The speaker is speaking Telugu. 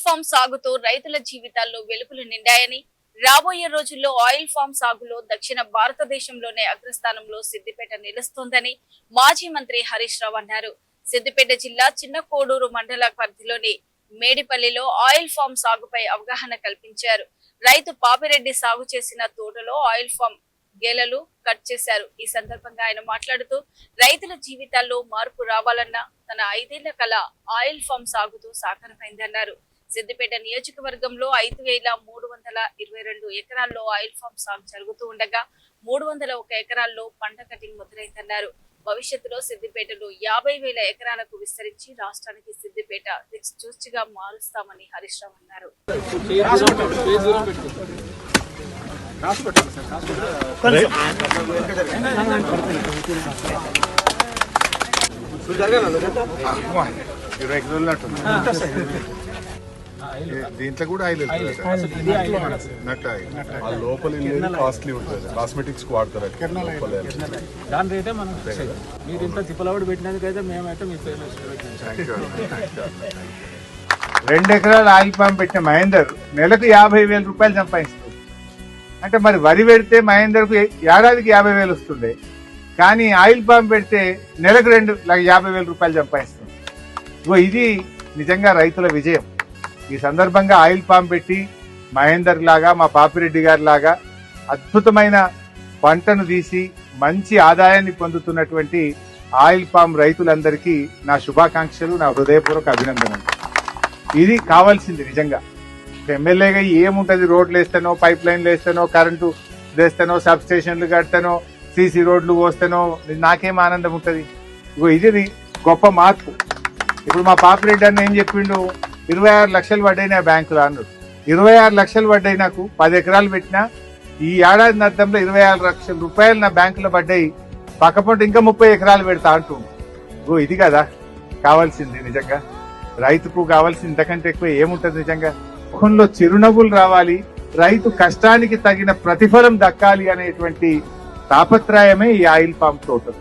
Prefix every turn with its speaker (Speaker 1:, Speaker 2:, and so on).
Speaker 1: ఫామ్ సాగుతో రైతుల జీవితాల్లో వెలుగులు నిండాయని, రాబోయే రోజుల్లో ఆయిల్ ఫామ్ సాగులో దక్షిణ భారతదేశంలోనే అగ్రస్థానంలో సిద్దిపేట నిలుస్తోందని మాజీ మంత్రి హరీష్ రావు అన్నారు. సిద్దిపేట జిల్లా చిన్న కోడూరు మండల పరిధిలోని మేడిపల్లిలో ఆయిల్ ఫామ్ సాగుపై అవగాహన కల్పించారు. రైతు పాపిరెడ్డి సాగు చేసిన తోటలో ఆయిల్ ఫామ్ గేలలు కట్ చేశారు. ఈ సందర్భంగా ఆయన మాట్లాడుతూ రైతుల జీవితాల్లో మార్పు రావాలన్న తన 5 ఏళ్ల కల ఆయిల్ ఫామ్ సాగుతూ సాకారమైందన్నారు. సిద్దిపేట నియోజకవర్గంలో 5,322 ఎకరాల్లో ఆయిల్ ఫామ్ సాగు జరుగుతూ ఉండగా 301 ఎకరాల్లో పంట కటింగ్ మొదలైందన్నారు. భవిష్యత్తులో సిద్దిపేటలో 50,000 ఎకరాలకు విస్తరించి రాష్ట్రానికి సిద్దిపేట దిక్సూచిగా మారుస్తామని హరీష్ రావు అన్నారు.
Speaker 2: దీంట్లో కూడా ఆయిల్ నట్ ఆయిల్ లోపల కాస్ట్లీ ఉంటుంది, కాస్మెటిక్స్ వాడతారు.
Speaker 3: దాని రేటే మనం మీరు ఇంత తిప్పలవాడు పెట్టినందుకైతే మేమైతే మీ
Speaker 4: 2 ఎకరాల ఆయిల్ పామ్ పెట్టిన మహేందర్ నెలకు 50,000 రూపాయలు సంపాదిస్తుంది. అంటే మరి వరి పెడితే మహేందర్కు ఏడాదికి 50,000 వస్తుండే, కానీ ఆయిల్ పామ్ పెడితే నెలకు 2,50,000 రూపాయలు సంపాదిస్తుంది. ఇది నిజంగా రైతుల విజయం. ఈ సందర్భంగా ఆయిల్ పామ్ పెట్టి మహేందర్ లాగా, మా పాపిరెడ్డి గారి లాగా అద్భుతమైన పంటను తీసి మంచి ఆదాయాన్ని పొందుతున్నటువంటి ఆయిల్ పామ్ రైతులందరికీ నా శుభాకాంక్షలు, నా హృదయపూర్వక అభినందనలు. ఇది కావాల్సింది. నిజంగా ఎమ్మెల్యేగా ఏముంటది, రోడ్లు వేస్తానో, పైప్ లైన్లు వేస్తానో, కరెంటు వేస్తానో, సబ్ స్టేషన్లు కడతానో, సీసీ రోడ్లు పోస్తానో, నాకేం ఆనందం ఉంటుంది. ఇది గొప్ప మార్పు. ఇప్పుడు మా పాపిరెడ్డి అన్న ఏం చెప్పిండు, 26 లక్షలు పడ్డాయి నా బ్యాంకులో అన్నాడు. 26 లక్షలు పడ్డాయి నాకు, 10 ఎకరాలు పెట్టినా ఈ ఏడాది అర్థంలో 26 లక్షల రూపాయలు నా బ్యాంకులో పడ్డాయి, పక్కపొంట ఇంకా 30 ఎకరాలు పెడతా అంటూ. ఇది కదా కావాల్సింది. నిజంగా రైతుకు కావాల్సింది ఇంతకంటే ఎక్కువ ఏముంటది. నిజంగా ముఖంలో చిరునవ్వులు రావాలి, రైతు కష్టానికి తగిన ప్రతిఫలం దక్కాలి అనేటువంటి తాపత్రయమే ఈ ఆయిల్ పామ్ తోటలు.